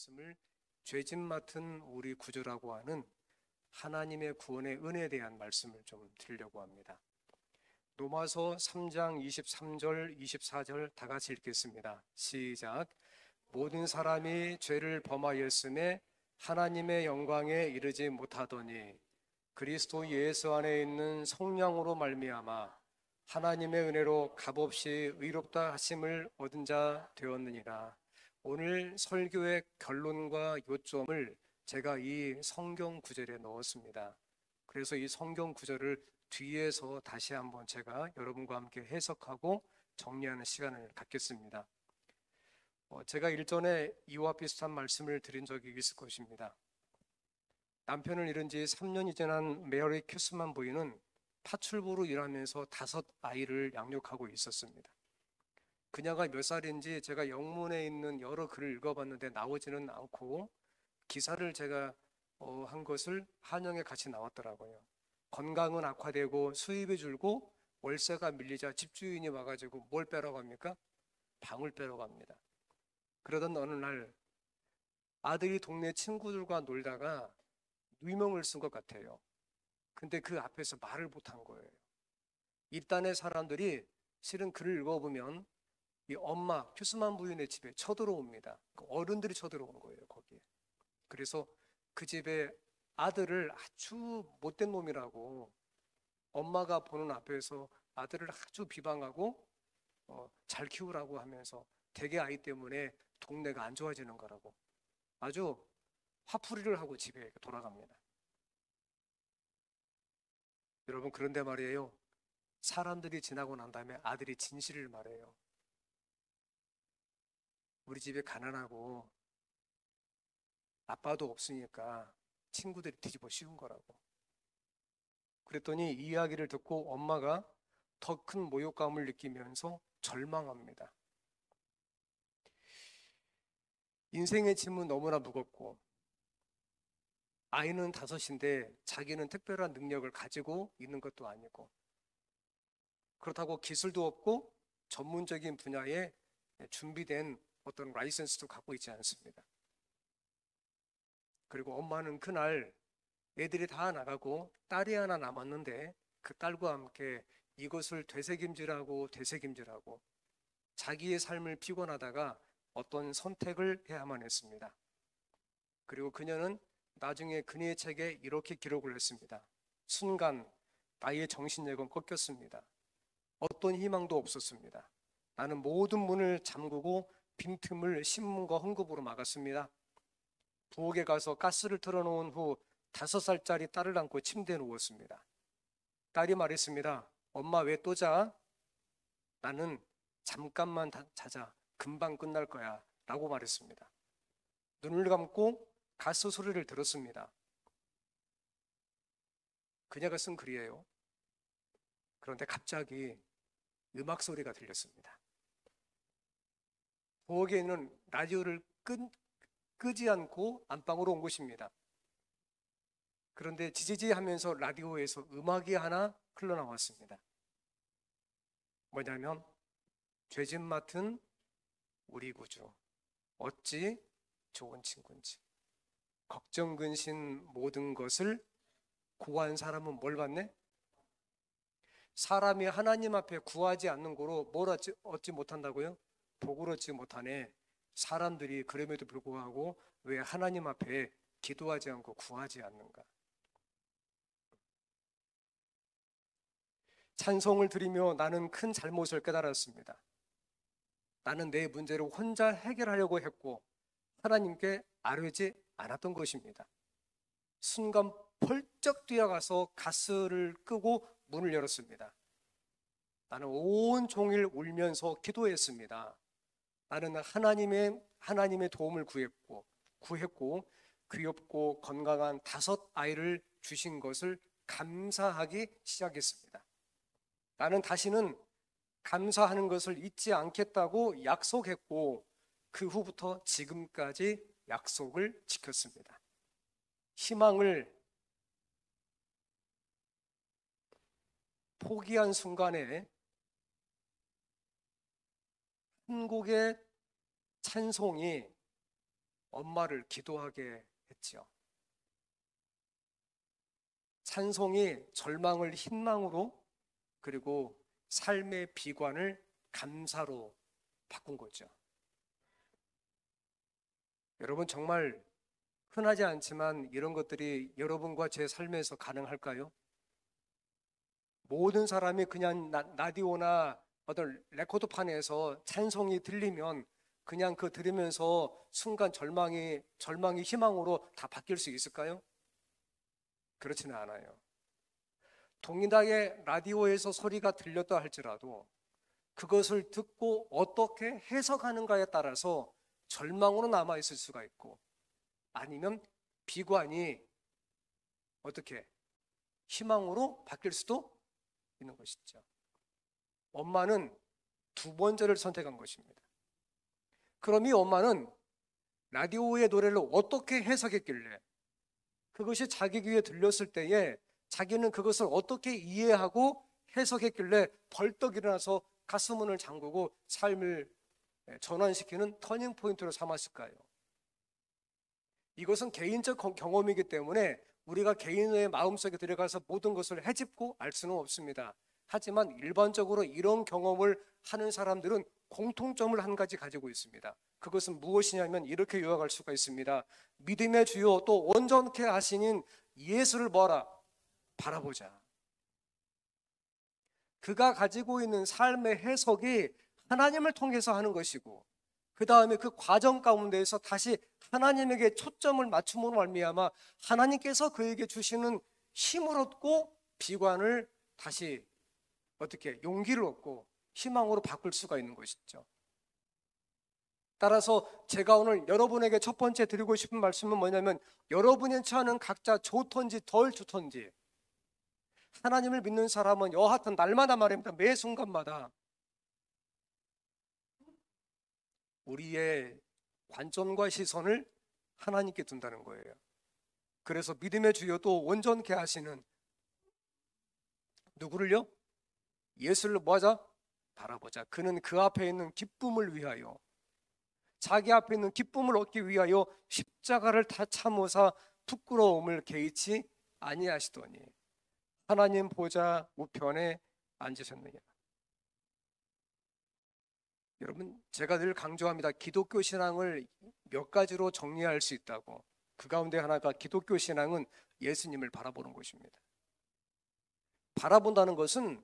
말씀을 죄짐 맡은 우리 구주라고 하는 하나님의 구원의 은혜에 대한 말씀을 좀 드리려고 합니다. 로마서 3장 23절, 24절 다 같이 읽겠습니다. 시작. 모든 사람이 죄를 범하였음에 하나님의 영광에 이르지 못하더니 그리스도 예수 안에 있는 성령으로 말미암아 하나님의 은혜로 값없이 의롭다 하심을 얻은 자 되었느니라. 오늘 설교의 결론과 요점을 제가 이 성경 구절에 넣었습니다. 그래서 이 성경 구절을 뒤에서 다시 한번 제가 여러분과 함께 해석하고 정리하는 시간을 갖겠습니다. 제가 일전에 이와 비슷한 말씀을 드린 적이 있을 것입니다. 남편을 잃은 지 3년이 지난 메어리 큐스만 부인은 파출부로 일하면서 5아이를 양육하고 있었습니다. 그녀가 몇 살인지 제가 영문에 있는 여러 글을 읽어봤는데 나오지는 않고 기사를 제가 한 것을 한영에 같이 나왔더라고요. 건강은 악화되고 수입이 줄고 월세가 밀리자 집주인이 와가지고 뭘 빼러 갑니까? 방을 빼러 갑니다. 그러던 어느 날 아들이 동네 친구들과 놀다가 누명을 쓴 것 같아요. 근데 그 앞에서 말을 못한 거예요. 이딴의 사람들이 실은 글을 읽어보면 이 엄마 큐스만 부인의 집에 쳐들어옵니다. 어른들이 쳐들어온 거예요, 거기에. 그래서 그 집에 아들을 아주 못된 놈이라고 엄마가 보는 앞에서 아들을 아주 비방하고 잘 키우라고 하면서 대개 아이 때문에 동네가 안 좋아지는 거라고 아주 화풀이를 하고 집에 돌아갑니다. 여러분, 그런데 말이에요, 사람들이 지나고 난 다음에 아들이 진실을 말해요. 우리 집에 가난하고 아빠도 없으니까 친구들이 뒤집어 씌운 거라고. 그랬더니 이 이야기를 듣고 엄마가 더 큰 모욕감을 느끼면서 절망합니다. 인생의 짐은 너무나 무겁고 아이는 5인데 자기는 특별한 능력을 가지고 있는 것도 아니고 그렇다고 기술도 없고 전문적인 분야에 준비된 어떤 라이선스도 갖고 있지 않습니다. 그리고 엄마는 그날 애들이 다 나가고 딸이 하나 남았는데 그 딸과 함께 이것을 되새김질하고 자기의 삶을 피곤하다가 어떤 선택을 해야만 했습니다. 그리고 그녀는 나중에 그녀의 책에 이렇게 기록을 했습니다. 순간 나의 정신력은 꺾였습니다. 어떤 희망도 없었습니다. 나는 모든 문을 잠그고 빈틈을 신문과 헌금으로 막았습니다. 부엌에 가서 가스를 틀어놓은 후 5살짜리 딸을 안고 침대에 누웠습니다. 딸이 말했습니다. 엄마 왜 또 자? 나는 잠깐만 자자. 금방 끝날 거야. 라고 말했습니다. 눈을 감고 가스 소리를 들었습니다. 그녀가 쓴 글이에요. 그런데 갑자기 음악 소리가 들렸습니다. 부엌에 있는 라디오를 끄지 않고 안방으로 온 것입니다. 그런데 지지지 하면서 라디오에서 음악이 하나 흘러나왔습니다. 뭐냐면 죄짐 맡은 우리 구주 어찌 좋은 친구인지 걱정 근심 모든 것을 구한 사람은 뭘 받네? 사람이 하나님 앞에 구하지 않는 거로 뭘 얻지 못한다고요? 복을 얻지 못하네. 사람들이 그럼에도 불구하고 왜 하나님 앞에 기도하지 않고 구하지 않는가? 찬송을 드리며 나는 큰 잘못을 깨달았습니다. 나는 내 문제를 혼자 해결하려고 했고 하나님께 아뢰지 않았던 것입니다. 순간 펄쩍 뛰어가서 가스를 끄고 문을 열었습니다. 나는 온 종일 울면서 기도했습니다. 나는 하나님의 도움을 구했고 귀엽고 건강한 5아이를 주신 것을 감사하기 시작했습니다. 나는 다시는 감사하는 것을 잊지 않겠다고 약속했고 그 후부터 지금까지 약속을 지켰습니다. 희망을 포기한 순간에 한 곡의 찬송이 엄마를 기도하게 했지요. 찬송이 절망을 희망으로, 그리고 삶의 비관을 감사로 바꾼 거죠. 여러분, 정말 흔하지 않지만 이런 것들이 여러분과 제 삶에서 가능할까요? 모든 사람이 그냥 라디오나 어떤 레코드판에서 찬송이 들리면 그냥 그 들으면서 순간 절망이 희망으로 다 바뀔 수 있을까요? 그렇지는 않아요. 동일하게 라디오에서 소리가 들렸다 할지라도 그것을 듣고 어떻게 해석하는가에 따라서 절망으로 남아있을 수가 있고, 아니면 비관이 어떻게 희망으로 바뀔 수도 있는 것이죠. 엄마는 두 번째를 선택한 것입니다. 그럼 이 엄마는 라디오의 노래를 어떻게 해석했길래, 그것이 자기 귀에 들렸을 때에 자기는 그것을 어떻게 이해하고 해석했길래 벌떡 일어나서 가슴문을 잠그고 삶을 전환시키는 터닝 포인트로 삼았을까요? 이것은 개인적 경험이기 때문에 우리가 개인의 마음속에 들어가서 모든 것을 헤집고 알 수는 없습니다. 하지만 일반적으로 이런 경험을 하는 사람들은 공통점을 한 가지 가지고 있습니다. 그것은 무엇이냐면 이렇게 요약할 수가 있습니다. 믿음의 주요 또 온전케 하시는 예수를 뭐라? 바라보자. 그가 가지고 있는 삶의 해석이 하나님을 통해서 하는 것이고, 그 다음에 그 과정 가운데에서 다시 하나님에게 초점을 맞춤으로 말미암아 하나님께서 그에게 주시는 힘을 얻고 비관을 다시 어떻게 용기를 얻고 희망으로 바꿀 수가 있는 것이죠. 따라서 제가 오늘 여러분에게 첫 번째 드리고 싶은 말씀은 뭐냐면, 여러분의 처하는 각자 좋던지 덜 좋던지 하나님을 믿는 사람은 여하튼 날마다 말입니다. 매 순간마다 우리의 관점과 시선을 하나님께 둔다는 거예요. 그래서 믿음의 주요도 온전케 하시는 누구를요? 예수를 뭐하자? 바라보자. 그는 그 앞에 있는 기쁨을 위하여, 자기 앞에 있는 기쁨을 얻기 위하여 십자가를 다 참으사 부끄러움을 개의치 아니하시더니 하나님 보좌 우편에 앉으셨느니라. 여러분, 제가 늘 강조합니다. 기독교 신앙을 몇 가지로 정리할 수 있다고. 그 가운데 하나가 기독교 신앙은 예수님을 바라보는 것입니다. 바라본다는 것은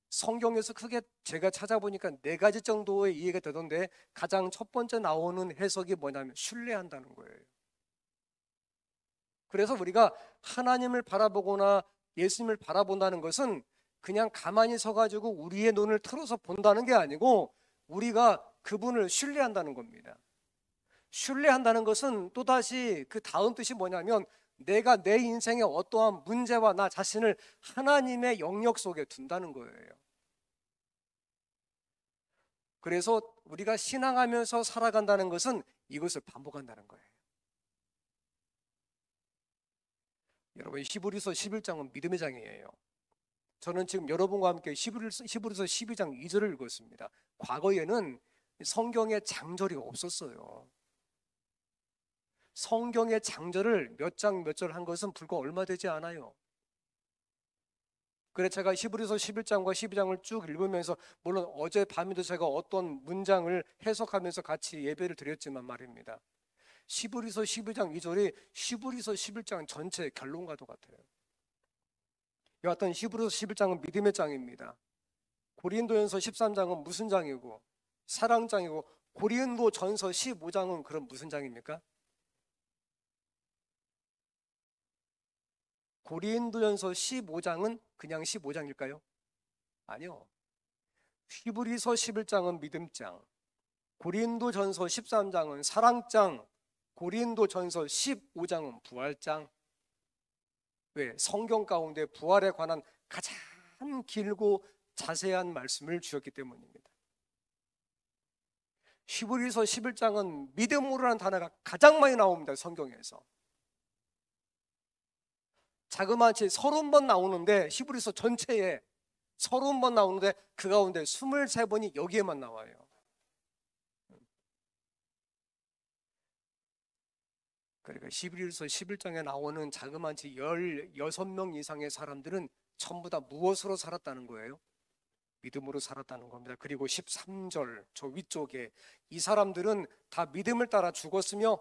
성경에서 크게 제가 찾아보니까 4가지 정도의 이해가 되던데, 가장 첫 번째 나오는 해석이 뭐냐면 신뢰한다는 거예요. 그래서 우리가 하나님을 바라보거나 예수님을 바라본다는 것은 그냥 가만히 서가지고 우리의 눈을 틀어서 본다는 게 아니고 우리가 그분을 신뢰한다는 겁니다. 신뢰한다는 것은 또다시 그 다음 뜻이 뭐냐면, 내가 내 인생의 어떠한 문제와 나 자신을 하나님의 영역 속에 둔다는 거예요. 그래서 우리가 신앙하면서 살아간다는 것은 이것을 반복한다는 거예요. 여러분, 히브리서 11장은 믿음의 장이에요. 저는 지금 여러분과 함께 히브리서 12장 2절을 읽었습니다. 과거에는 성경에 장절이 없었어요. 성경의 장절을 몇 장 몇 절 한 것은 불과 얼마 되지 않아요. 그래서 제가 히브리서 11장과 12장을 쭉 읽으면서, 물론 어젯밤에도 제가 어떤 문장을 해석하면서 같이 예배를 드렸지만 말입니다, 히브리서 12장 2절이 히브리서 11장 전체의 결론과도 같아요. 여하튼 히브리서 11장은 믿음의 장입니다. 고린도전서 13장은 무슨 장이고? 사랑장이고. 고린도전서 15장은 그럼 무슨 장입니까? 고린도전서 15장은 그냥 15장일까요? 아니요. 히브리서 11장은 믿음장, 고린도전서 13장은 사랑장, 고린도전서 15장은 부활장. 왜? 성경 가운데 부활에 관한 가장 길고 자세한 말씀을 주셨기 때문입니다. 히브리서 11장은 믿음으로라는 단어가 가장 많이 나옵니다. 성경에서 자그마치 30번 나오는데, 히브리서 전체에 30번 나오는데 그 가운데 23번이 여기에만 나와요. 그러니까 11서 11장에 나오는 자그마치 16명 이상의 사람들은 전부 다 무엇으로 살았다는 거예요? 믿음으로 살았다는 겁니다. 그리고 13절 저 위쪽에 이 사람들은 다 믿음을 따라 죽었으며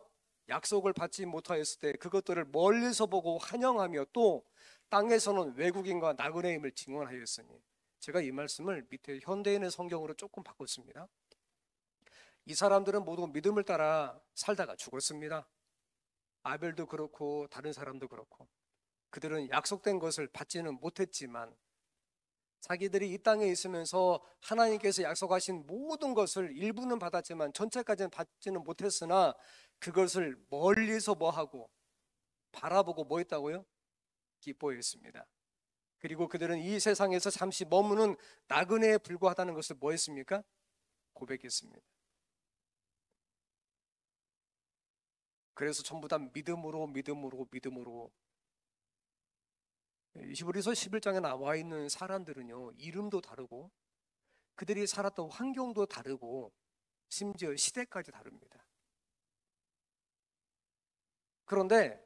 약속을 받지 못하였을 때 그것들을 멀리서 보고 환영하며 또 땅에서는 외국인과 나그네임을 증언하였으니, 제가 이 말씀을 밑에 현대인의 성경으로 조금 바꿨습니다. 이 사람들은 모두 믿음을 따라 살다가 죽었습니다. 아벨도 그렇고 다른 사람도 그렇고 그들은 약속된 것을 받지는 못했지만 자기들이 이 땅에 있으면서 하나님께서 약속하신 모든 것을 일부는 받았지만 전체까지는 받지는 못했으나 그것을 멀리서 뭐하고 바라보고 뭐 했다고요? 기뻐했습니다. 그리고 그들은 이 세상에서 잠시 머무는 나그네에 불과하다는 것을 뭐 했습니까? 고백했습니다. 그래서 전부 다 믿음으로 히브리서 11장에 나와 있는 사람들은요, 이름도 다르고 그들이 살았던 환경도 다르고 심지어 시대까지 다릅니다. 그런데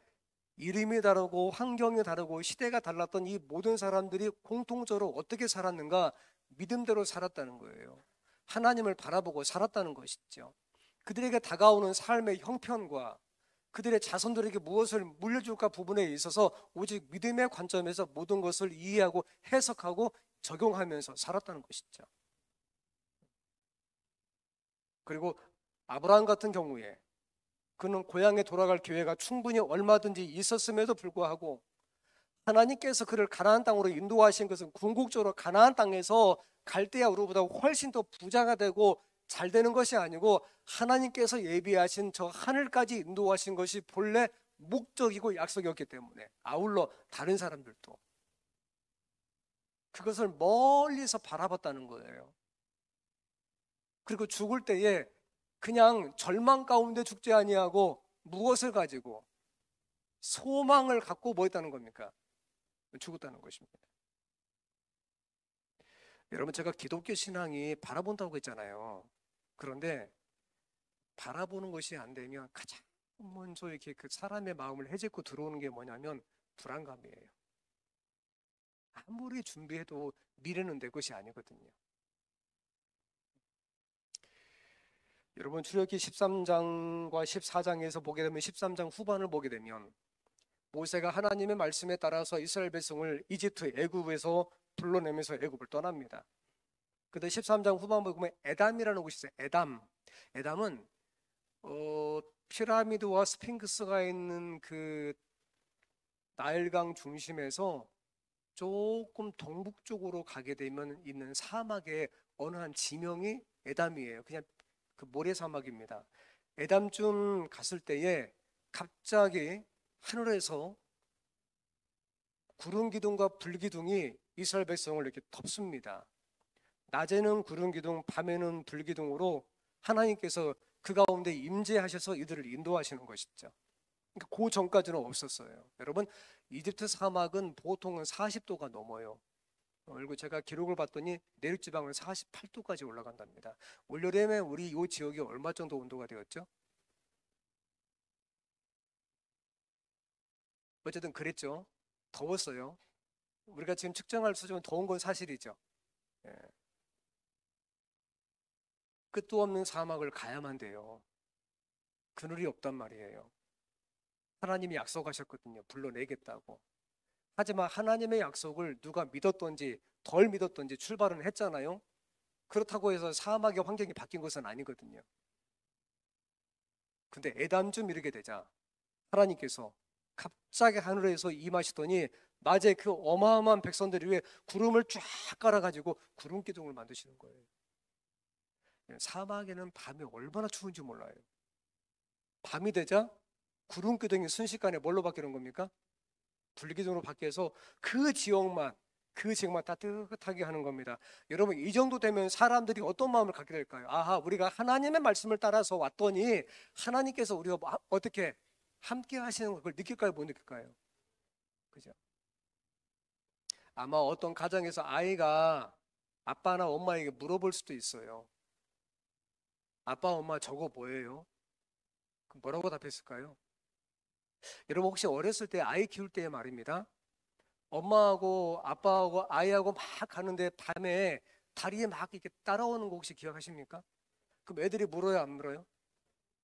이름이 다르고 환경이 다르고 시대가 달랐던 이 모든 사람들이 공통적으로 어떻게 살았는가? 믿음대로 살았다는 거예요. 하나님을 바라보고 살았다는 것이죠. 그들에게 다가오는 삶의 형편과 그들의 자손들에게 무엇을 물려줄까 부분에 있어서 오직 믿음의 관점에서 모든 것을 이해하고 해석하고 적용하면서 살았다는 것이죠. 그리고 아브라함 같은 경우에 그는 고향에 돌아갈 기회가 충분히 얼마든지 있었음에도 불구하고 하나님께서 그를 가나안 땅으로 인도하신 것은 궁극적으로 가나안 땅에서 갈대아 우르보다 훨씬 더 부자가 되고 잘 되는 것이 아니고 하나님께서 예비하신 저 하늘까지 인도하신 것이 본래 목적이고 약속이었기 때문에 아울러 다른 사람들도 그것을 멀리서 바라봤다는 거예요. 그리고 죽을 때에 그냥 절망 가운데 죽지 아니하고 무엇을 가지고 소망을 갖고 뭐 했다는 겁니까? 죽었다는 것입니다. 여러분, 제가 기독교 신앙이 바라본다고 했잖아요. 그런데 바라보는 것이 안 되면 가장 먼저 이렇게 그 사람의 마음을 헤집고 들어오는 게 뭐냐면 불안감이에요. 아무리 준비해도 미래는 내 것이 아니거든요. 여러분, 출애굽기 13장과 14장에서 보게 되면 13장 후반을 보게 되면 모세가 하나님의 말씀에 따라서 이스라엘 백성을 이집트 애굽에서 불러내면서 애굽을 떠납니다. 그런데 13장 후반 보면 에담이라는 곳이 있어요. 에담은 피라미드와 스핑크스가 있는 그 나일강 중심에서 조금 동북쪽으로 가게 되면 있는 사막의 어느 한 지명이 에담이에요. 그냥 그 모래 사막입니다. 에담쯤 갔을 때에 갑자기 하늘에서 구름 기둥과 불 기둥이 이스라엘 백성을 이렇게 덮습니다. 낮에는 구름 기둥, 밤에는 불 기둥으로 하나님께서 그 가운데 임재하셔서 이들을 인도하시는 것이죠. 그러니까 그 전까지는 없었어요. 여러분, 이집트 사막은 보통은 40도가 넘어요. 그리고 제가 기록을 봤더니 내륙 지방은 48도까지 올라간답니다. 올여름에 우리 이 지역이 얼마 정도 온도가 되었죠? 어쨌든 그랬죠. 더웠어요. 우리가 지금 측정할 수준은 더운 건 사실이죠. 예. 끝도 없는 사막을 가야만 돼요. 그늘이 없단 말이에요. 하나님이 약속하셨거든요. 불러내겠다고. 하지만 하나님의 약속을 누가 믿었던지 덜 믿었던지 출발은 했잖아요. 그렇다고 해서 사막의 환경이 바뀐 것은 아니거든요. 근데 에담쯤 이르게 되자 하나님께서 갑자기 하늘에서 임하시더니 낮에 그 어마어마한 백성들 위에 구름을 쫙 깔아가지고 구름 기둥을 만드시는 거예요. 사막에는 밤이 얼마나 추운지 몰라요. 밤이 되자 구름 기둥이 순식간에 뭘로 바뀌는 겁니까? 불기둥으로 바뀌어서 그 지역만 따뜻하게 하는 겁니다. 여러분, 이 정도 되면 사람들이 어떤 마음을 갖게 될까요? 아하, 우리가 하나님의 말씀을 따라서 왔더니 하나님께서 우리가 어떻게 함께 하시는 걸 느낄까요? 못 느낄까요? 그죠? 아마 어떤 가정에서 아이가 아빠나 엄마에게 물어볼 수도 있어요. 아빠, 엄마 저거 뭐예요? 뭐라고 답했을까요? 여러분 혹시 어렸을 때 아이 키울 때 말입니다. 엄마하고 아빠하고 아이하고 막 가는데 밤에 다리에 막 이렇게 따라오는 거 혹시 기억하십니까? 그럼 애들이 물어요, 안 물어요?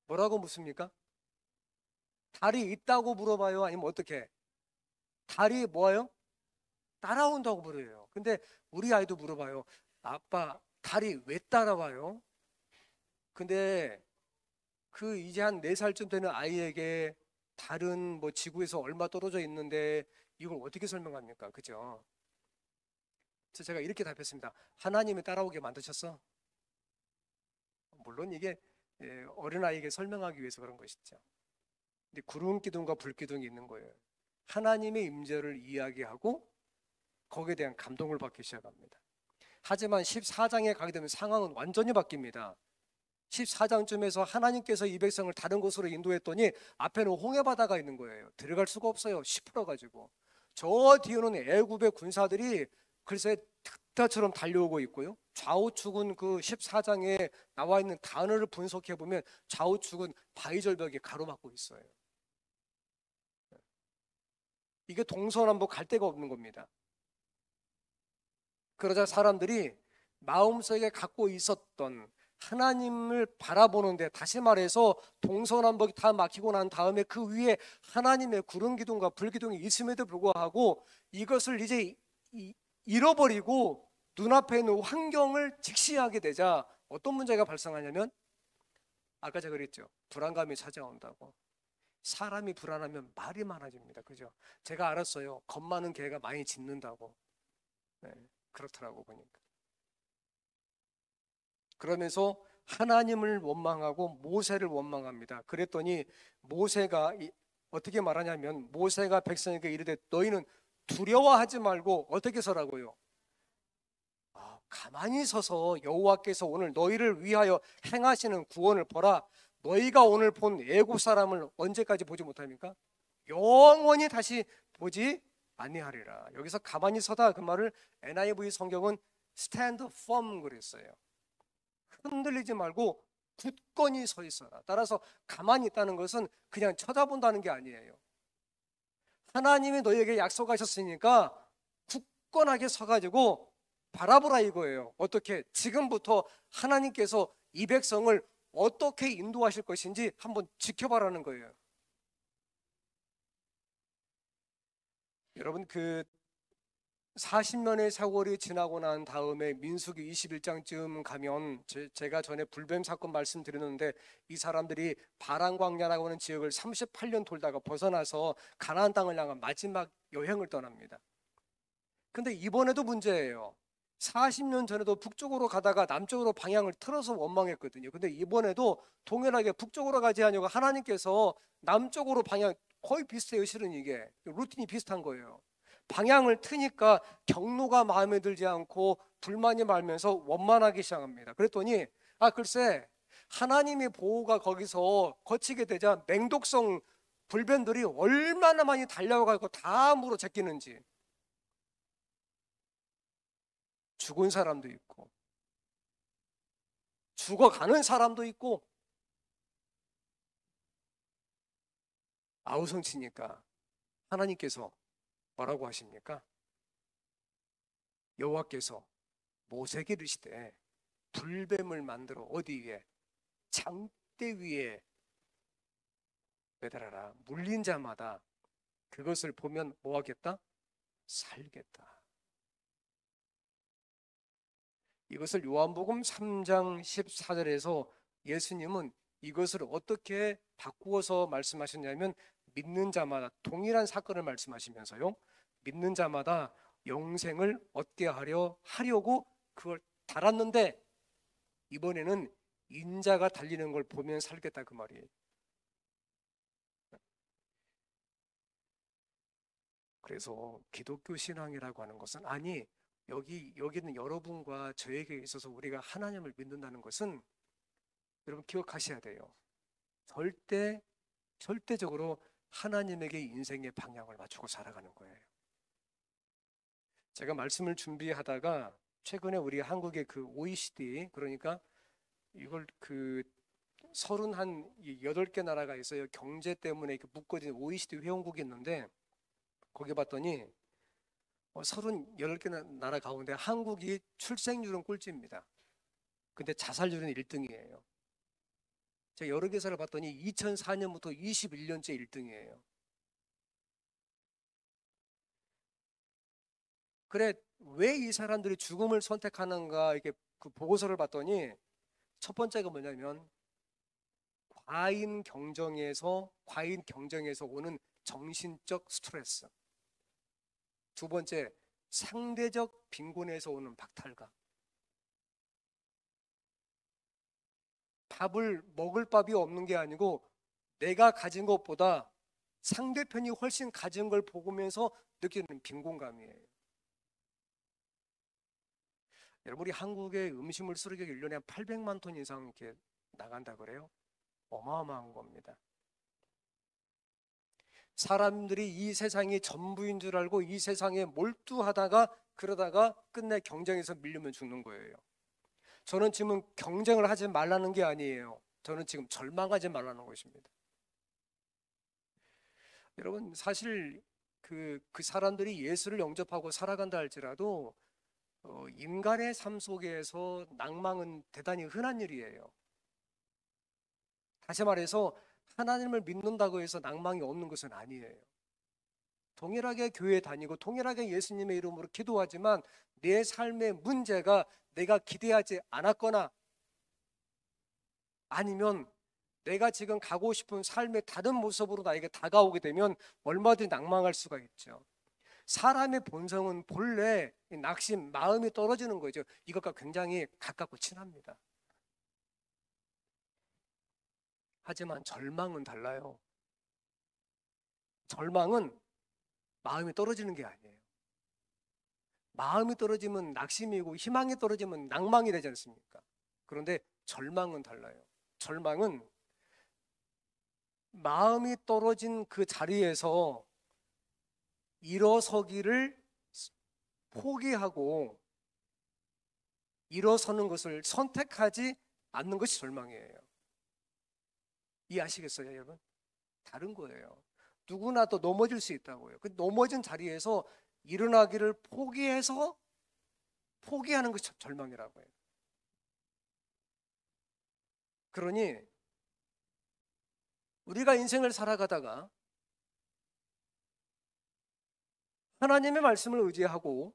뭐라고 묻습니까? 다리 있다고 물어봐요? 아니면 어떻게? 다리 뭐예요? 따라온다고 물어요. 근데 우리 아이도 물어봐요. 아빠, 다리 왜 따라와요? 근데 그 이제 한 4살쯤 되는 아이에게 다른 뭐 지구에서 얼마 떨어져 있는데 이걸 어떻게 설명합니까? 그죠? 그래서 제가 이렇게 답했습니다. 하나님이 따라오게 만드셨어? 물론 이게 어린아이에게 설명하기 위해서 그런 것이죠. 근데 구름 기둥과 불 기둥이 있는 거예요. 하나님의 임재를 이야기하고 거기에 대한 감동을 받기 시작합니다. 하지만 14장에 가게 되면 상황은 완전히 바뀝니다. 14장쯤에서 하나님께서 이 백성을 다른 곳으로 인도했더니 앞에는 홍해 바다가 있는 거예요. 들어갈 수가 없어요. 시풀어가지고. 저 뒤에는 애굽의 군사들이 글쎄 득다처럼 달려오고 있고요. 좌우측은 그 14장에 나와 있는 단어를 분석해 보면 좌우측은 바위절벽이 가로막고 있어요. 이게 동서남북 갈 데가 없는 겁니다. 그러자 사람들이 마음속에 갖고 있었던 하나님을 바라보는데, 다시 말해서 동서남북이 다 막히고 난 다음에 그 위에 하나님의 구름 기둥과 불 기둥이 있음에도 불구하고 이것을 이제 잃어버리고 눈앞에 있는 환경을 직시하게 되자 어떤 문제가 발생하냐면, 아까 제가 그랬죠. 불안감이 찾아온다고. 사람이 불안하면 말이 많아집니다. 그죠? 제가 알았어요. 겁 많은 개가 많이 짖는다고. 네, 그렇더라고 보니까. 그러면서 하나님을 원망하고 모세를 원망합니다. 그랬더니 모세가 어떻게 말하냐면, 모세가 백성에게 이르되 너희는 두려워하지 말고 어떻게 서라고요? 가만히 서서 여호와께서 오늘 너희를 위하여 행하시는 구원을 보라. 너희가 오늘 본 애굽 사람을 언제까지 보지 못합니까? 영원히 다시 보지 아니하리라. 여기서 가만히 서다, 그 말을 NIV 성경은 stand firm 그랬어요. 흔들리지 말고 굳건히 서 있어라. 따라서 가만히 있다는 것은 그냥 쳐다본다는 게 아니에요. 하나님이 너희에게 약속하셨으니까 굳건하게 서가지고 바라보라 이거예요. 어떻게? 지금부터 하나님께서 이 백성을 어떻게 인도하실 것인지 한번 지켜봐라는 거예요. 여러분, 그 40년의 세월이 지나고 난 다음에 민수기 21장쯤 가면, 제가 전에 불뱀 사건 말씀드렸는데 이 사람들이 바란 광야라고 하는 지역을 38년 돌다가 벗어나서 가나안 땅을 향한 마지막 여행을 떠납니다. 근데 이번에도 문제예요. 40년 전에도 북쪽으로 가다가 남쪽으로 방향을 틀어서 원망했거든요. 근데 이번에도 동일하게 북쪽으로 가지 않냐고 하나님께서 남쪽으로 방향, 거의 비슷해요. 실은 이게 루틴이 비슷한 거예요. 방향을 트니까 경로가 마음에 들지 않고 불만이 많으면서 원만하기 시작합니다. 그랬더니 글쎄 하나님의 보호가 거기서 거치게 되자 맹독성 불변들이 얼마나 많이 달려가고 다 물어 제끼는지, 죽은 사람도 있고 죽어가는 사람도 있고, 아우성치니까 하나님께서 뭐라고 하십니까? 여호와께서 모세에게 이르시되 불뱀을 만들어 어디 위에? 장대 위에 매달아라. 물린 자마다 그것을 보면 뭐 하겠다? 살겠다. 이것을 요한복음 3장 14절에서 예수님은 이것을 어떻게 바꾸어서 말씀하셨냐면, 믿는 자마다, 동일한 사건을 말씀하시면서요, 믿는 자마다 영생을 얻게 하려고 그걸 달았는데 이번에는 인자가 달리는 걸 보면 살겠다 그 말이에요. 그래서 기독교 신앙이라고 하는 것은, 아니 여기는 여러분과 저에게 있어서 우리가 하나님을 믿는다는 것은 여러분 기억하셔야 돼요. 절대적으로 하나님에게 인생의 방향을 맞추고 살아가는 거예요. 제가 말씀을 준비하다가 최근에 우리 한국의 그 OECD, 그러니까 이걸 그 한8개 나라가 있어요. 경제 때문에 이렇게 묶어진 OECD 회원국이 있는데 거기 봤더니 38개 나라 가운데 한국이 출생률은 꼴찌입니다. 근데 자살률은 1등이에요. 제가 여러 개사를 봤더니 2004년부터 21년째 1등이에요. 그래, 왜 이 사람들이 죽음을 선택하는가, 이렇게 그 보고서를 봤더니 첫 번째가 뭐냐면 과잉 경쟁에서 오는 정신적 스트레스. 두 번째, 상대적 빈곤에서 오는 박탈감. 밥을 먹을 밥이 없는 게 아니고 내가 가진 것보다 상대편이 훨씬 가진 걸 보면서 느끼는 빈곤감이에요. 여러분, 우리 한국의 음식물 쓰레기가 1년에 한 800만 톤 이상 이렇게 나간다 그래요? 어마어마한 겁니다. 사람들이 이 세상이 전부인 줄 알고 이 세상에 몰두하다가 그러다가 끝내 경쟁에서 밀리면 죽는 거예요. 저는 지금 경쟁을 하지 말라는 게 아니에요. 저는 지금 절망하지 말라는 것입니다. 여러분, 사실 그 사람들이 예수를 영접하고 살아간다 할지라도 인간의 삶 속에서 낭망은 대단히 흔한 일이에요. 다시 말해서 하나님을 믿는다고 해서 낭망이 없는 것은 아니에요. 동일하게 교회 다니고 동일하게 예수님의 이름으로 기도하지만 내 삶의 문제가 내가 기대하지 않았거나 아니면 내가 지금 가고 싶은 삶의 다른 모습으로 나에게 다가오게 되면 얼마든지 낭망할 수가 있죠. 사람의 본성은 본래 낙심, 마음이 떨어지는 거죠. 이것과 굉장히 가깝고 친합니다. 하지만 절망은 달라요. 절망은 마음이 떨어지는 게 아니에요. 마음이 떨어지면 낙심이고 희망이 떨어지면 낭망이 되지 않습니까? 그런데 절망은 달라요. 절망은 마음이 떨어진 그 자리에서 일어서기를 포기하고 일어서는 것을 선택하지 않는 것이 절망이에요. 이해하시겠어요, 여러분? 다른 거예요. 누구나 또 넘어질 수 있다고요. 그 넘어진 자리에서 일어나기를 포기하는 것이 절망이라고 해요. 그러니 우리가 인생을 살아가다가 하나님의 말씀을 의지하고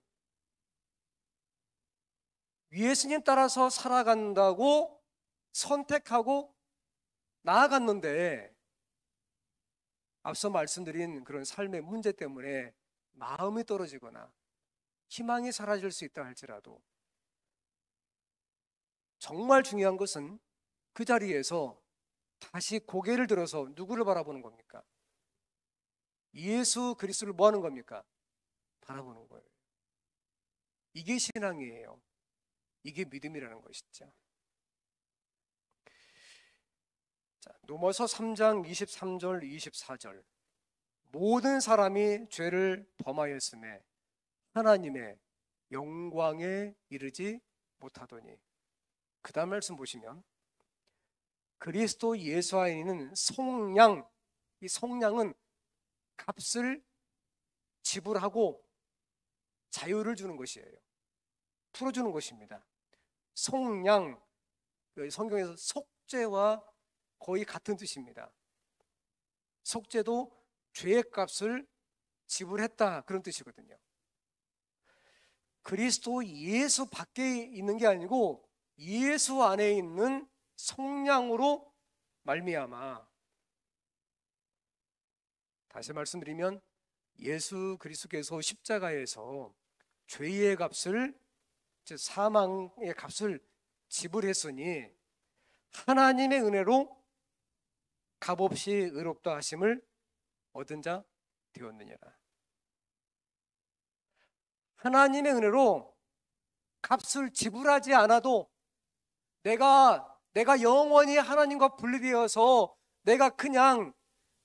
예수님 따라서 살아간다고 선택하고 나아갔는데 앞서 말씀드린 그런 삶의 문제 때문에 마음이 떨어지거나 희망이 사라질 수 있다 할지라도 정말 중요한 것은 그 자리에서 다시 고개를 들어서 누구를 바라보는 겁니까? 예수 그리스도를 뭐 하는 겁니까? 바라보는 거예요. 이게 신앙이에요. 이게 믿음이라는 것이죠. 자, 로마서 3장 23절 24절 모든 사람이 죄를 범하였음에 하나님의 영광에 이르지 못하더니 그 다음 말씀 보시면 그리스도 예수 안에 있는 속량, 이 속량은 값을 지불하고 자유를 주는 것이에요. 풀어주는 것입니다. 속량, 성경에서 속죄와 거의 같은 뜻입니다. 속죄도 죄의 값을 지불했다 그런 뜻이거든요. 그리스도 예수 밖에 있는 게 아니고 예수 안에 있는 속량으로 말미암아, 다시 말씀드리면 예수 그리스도께서 십자가에서 죄의 값을, 즉 사망의 값을 지불했으니 하나님의 은혜로 값없이 의롭다 하심을 얻은 자 되었느니라. 하나님의 은혜로 값을 지불하지 않아도 내가 영원히 하나님과 분리되어서 내가 그냥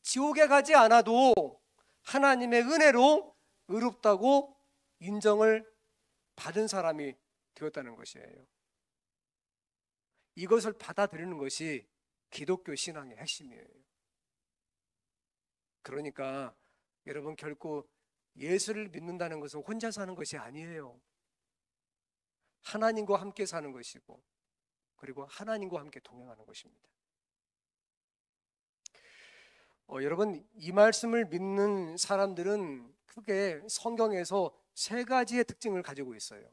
지옥에 가지 않아도 하나님의 은혜로 의롭다고 인정을 받은 사람이 되었다는 것이에요. 이것을 받아들이는 것이 기독교 신앙의 핵심이에요. 그러니까 여러분, 결코 예수를 믿는다는 것은 혼자 사는 것이 아니에요. 하나님과 함께 사는 것이고, 그리고 하나님과 함께 동행하는 것입니다. 여러분, 이 말씀을 믿는 사람들은 크게 성경에서 세 가지의 특징을 가지고 있어요.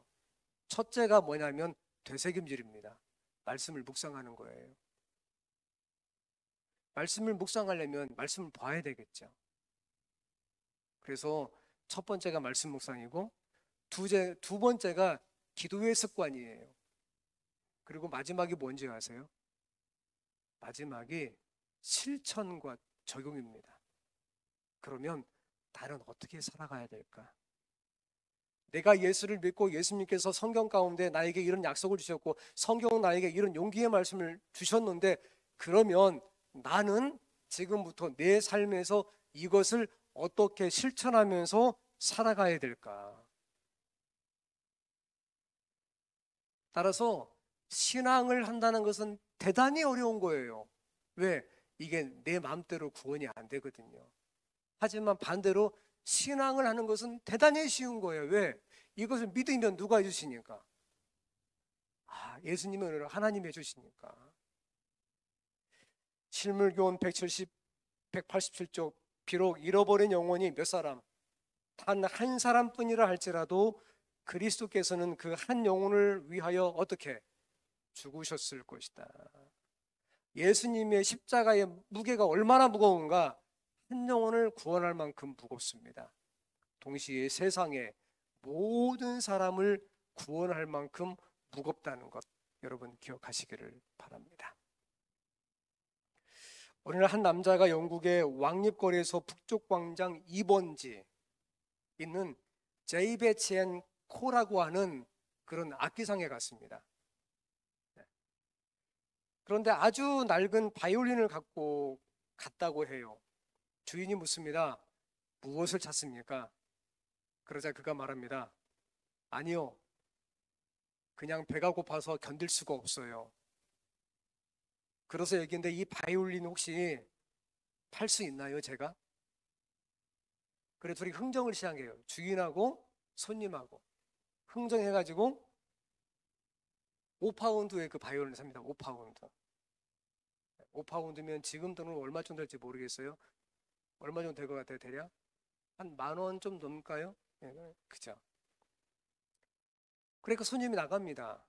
첫째가 뭐냐면 되새김질입니다. 말씀을 묵상하는 거예요. 말씀을 묵상하려면 말씀을 봐야 되겠죠. 그래서 첫 번째가 말씀 묵상이고, 두 번째가 기도의 습관이에요. 그리고 마지막이 뭔지 아세요? 마지막이 실천과 적용입니다. 그러면 나는 어떻게 살아가야 될까? 내가 예수를 믿고 예수님께서 성경 가운데 나에게 이런 약속을 주셨고, 성경은 나에게 이런 용기의 말씀을 주셨는데, 그러면 나는 지금부터 내 삶에서 이것을 어떻게 실천하면서 살아가야 될까? 따라서 신앙을 한다는 것은 대단히 어려운 거예요. 왜? 이게 내 마음대로 구원이 안 되거든요. 하지만 반대로 신앙을 하는 것은 대단히 쉬운 거예요. 왜? 이것을 믿으면 누가 해주시니까? 예수님의 은혜로 하나님이 해주시니까. 실물교훈 187쪽, 비록 잃어버린 영혼이 몇 사람, 단 한 사람뿐이라 할지라도 그리스도께서는 그 한 영혼을 위하여 어떻게 죽으셨을 것이다. 예수님의 십자가의 무게가 얼마나 무거운가? 한 영혼을 구원할 만큼 무겁습니다. 동시에 세상의 모든 사람을 구원할 만큼 무겁다는 것, 여러분 기억하시기를 바랍니다. 어느 날 한 남자가 영국의 왕립거리에서 북쪽 광장 2번지 있는 제이베치 앤 코라고 하는 그런 악기상에 갔습니다. 그런데 아주 낡은 바이올린을 갖고 갔다고 해요. 주인이 묻습니다. 무엇을 찾습니까? 그러자 그가 말합니다. 아니요, 그냥 배가 고파서 견딜 수가 없어요. 그래서 얘기인데, 이 바이올린 혹시 팔 수 있나요, 제가? 그래, 둘이 흥정을 시작해요. 주인하고 손님하고 흥정해가지고 5파운드의 그 바이올린을 삽니다. 5파운드. 5파운드면 지금 돈은 얼마 정도 될지 모르겠어요. 얼마 정도 될 것 같아요, 대략? 한 10,000원 좀 넘을까요? 네, 그죠? 그러니까 손님이 나갑니다.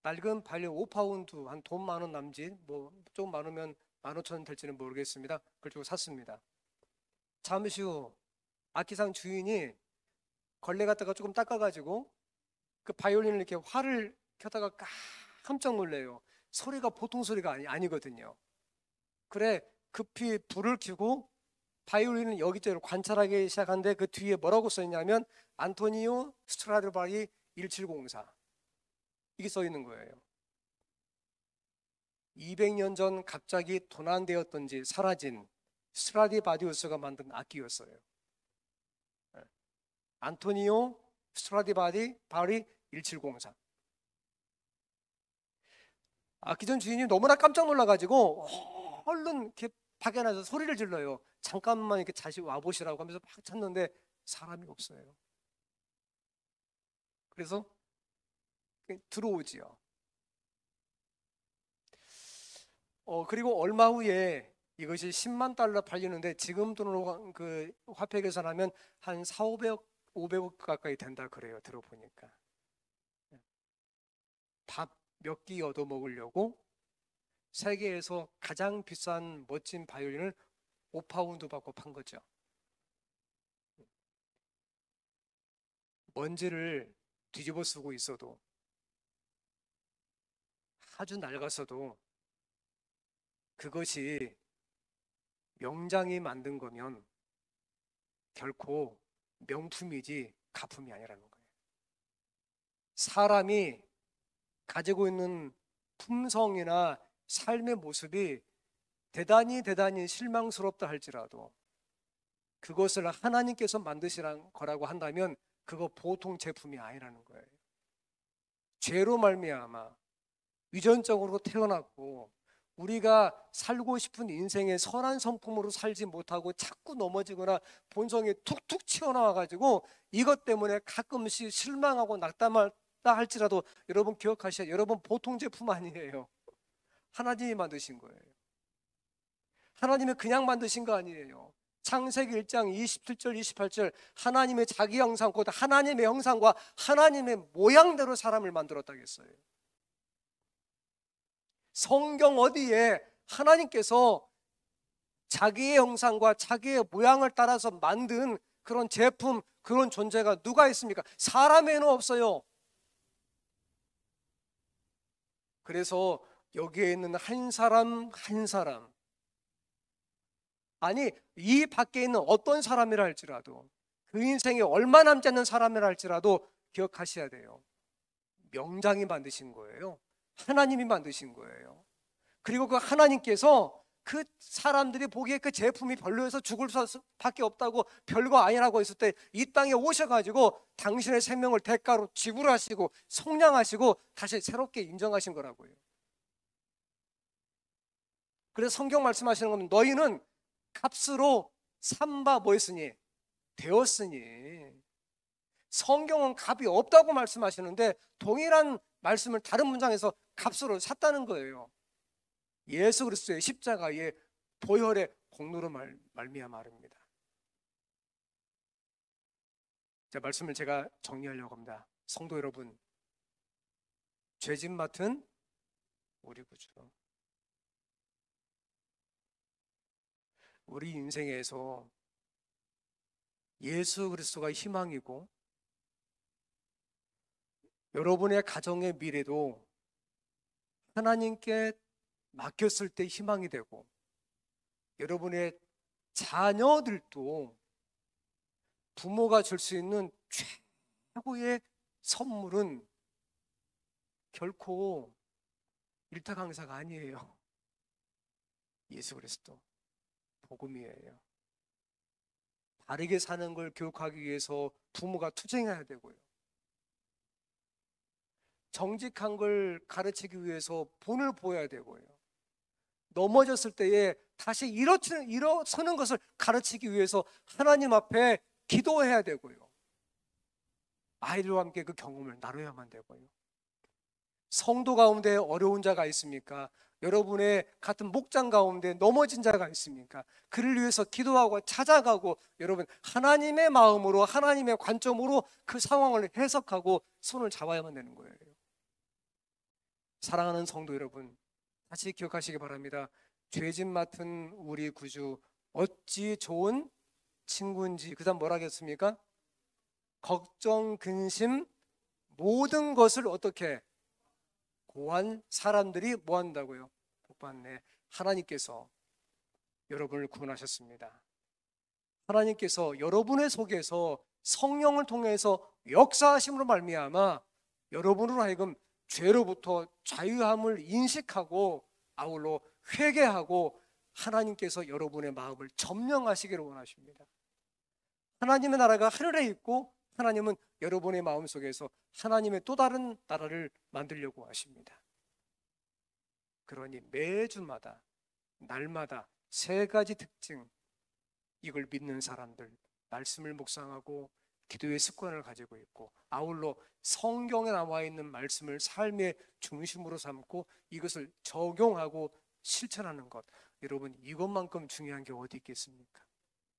낡은 바이올린 5파운드, 한 돈 10,000원 남짓, 뭐 좀 많으면 15,000원 될지는 모르겠습니다. 그걸 주고 샀습니다. 잠시 후 악기상 주인이 걸레 갖다가 조금 닦아가지고 그 바이올린을 이렇게 활을 켜다가 깜짝 놀래요. 소리가 보통 소리가 아니거든요. 그래, 급히 불을 켜고 바이올린을 여기저기 관찰하기 시작하는데, 그 뒤에 뭐라고 써있냐면 안토니오 스트라디바리 1704, 이게 써 있는 거예요. 200년 전 갑자기 도난되었던지 사라진 스트라디바리우스가 만든 악기였어요. 안토니오 스트라디바리 1704. 악기전 주인이 너무나 깜짝 놀라가지고 얼른 이렇게 밖에 나서 소리를 질러요. 잠깐만 이렇게 다시 와보시라고 하면서 막 찾는데 사람이 없어요. 그래서 들어오지요. 그리고 얼마 후에 이것이 10만 달러 팔리는데, 지금 돈으로 그 화폐 계산하면 한 500억 가까이 된다 그래요. 들어보니까. 밥 몇 끼 얻어 먹으려고 세계에서 가장 비싼 멋진 바이올린을 5파운드 받고 판 거죠. 먼지를 뒤집어 쓰고 있어도, 아주 낡았어도 그것이 명장이 만든 거면 결코 명품이지 가품이 아니라는 거예요. 사람이 가지고 있는 품성이나 삶의 모습이 대단히 실망스럽다 할지라도, 그것을 하나님께서 만드시란 거라고 한다면 그거 보통 제품이 아니라는 거예요. 죄로 말미암아 유전적으로 태어났고 우리가 살고 싶은 인생의 선한 성품으로 살지 못하고 자꾸 넘어지거나 본성이 툭툭 튀어나와 가지고 이것 때문에 가끔씩 실망하고 낙담한다 할지라도 여러분 기억하셔야 돼요. 여러분 보통 제품 아니에요. 하나님이 만드신 거예요. 하나님이 그냥 만드신 거 아니에요. 창세기 1장 27절 28절 하나님의 자기 형상 곧 하나님의 형상과 하나님의 모양대로 사람을 만들었다겠어요. 성경 어디에 하나님께서 자기의 형상과 자기의 모양을 따라서 만든 그런 제품, 그런 존재가 누가 있습니까? 사람에는 없어요. 그래서 여기에 있는 한 사람 한 사람, 아니 이 밖에 있는 어떤 사람이라 할지라도, 그 인생에 얼마 남지 않는 사람이라 할지라도 기억하셔야 돼요. 명장이 만드신 거예요. 하나님이 만드신 거예요. 그리고 그 하나님께서 그 사람들이 보기에 그 제품이 별로여서 죽을 수밖에 없다고, 별거 아니라고 했을 때 이 땅에 오셔가지고 당신의 생명을 대가로 지불하시고 속량하시고 다시 새롭게 인정하신 거라고요. 그래서 성경 말씀하시는 겁니다. 너희는 값으로 삼바 뭐했으니? 되었으니. 성경은 값이 없다고 말씀하시는데 동일한 말씀을 다른 문장에서 값으로 샀다는 거예요. 예수 그리스도의 십자가의 보혈의 공로로 말미암아 말입니다. 자, 말씀을 제가 정리하려고 합니다. 성도 여러분, 죄짓 맡은 우리 구주, 우리 인생에서 예수 그리스도가 희망이고 여러분의 가정의 미래도 하나님께 맡겼을 때 희망이 되고 여러분의 자녀들도 부모가 줄 수 있는 최고의 선물은 결코 일타강사가 아니에요. 예수 그리스도 복음이에요. 바르게 사는 걸 교육하기 위해서 부모가 투쟁해야 되고요. 정직한 걸 가르치기 위해서 본을 보여야 되고요. 넘어졌을 때에 다시 일어서는 것을 가르치기 위해서 하나님 앞에 기도해야 되고요. 아이들과 함께 그 경험을 나눠야만 되고요. 성도 가운데 어려운 자가 있습니까? 여러분의 같은 목장 가운데 넘어진 자가 있습니까? 그를 위해서 기도하고 찾아가고 여러분 하나님의 마음으로, 하나님의 관점으로 그 상황을 해석하고 손을 잡아야만 되는 거예요. 사랑하는 성도 여러분, 다시 기억하시기 바랍니다. 죄짓 맡은 우리 구주 어찌 좋은 친구인지. 그 다음 뭐라 하겠습니까? 걱정, 근심 모든 것을 어떻게 고한 사람들이 뭐 한다고요? 복받네. 하나님께서 여러분을 구원하셨습니다. 하나님께서 여러분의 속에서 성령을 통해서 역사하심으로 말미암아 여러분으로 하여금 죄로부터 자유함을 인식하고 아울러 회개하고 하나님께서 여러분의 마음을 점령하시기를 원하십니다. 하나님의 나라가 하늘에 있고 하나님은 여러분의 마음속에서 하나님의 또 다른 나라를 만들려고 하십니다. 그러니 매주마다 날마다 세 가지 특징, 이걸 믿는 사람들, 말씀을 묵상하고 기도의 습관을 가지고 있고 아울러 성경에 나와 있는 말씀을 삶의 중심으로 삼고 이것을 적용하고 실천하는 것, 여러분 이것만큼 중요한 게 어디 있겠습니까?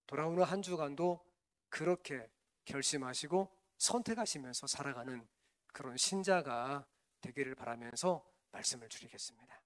돌아오는 한 주간도 그렇게 결심하시고 선택하시면서 살아가는 그런 신자가 되기를 바라면서 말씀을 드리겠습니다.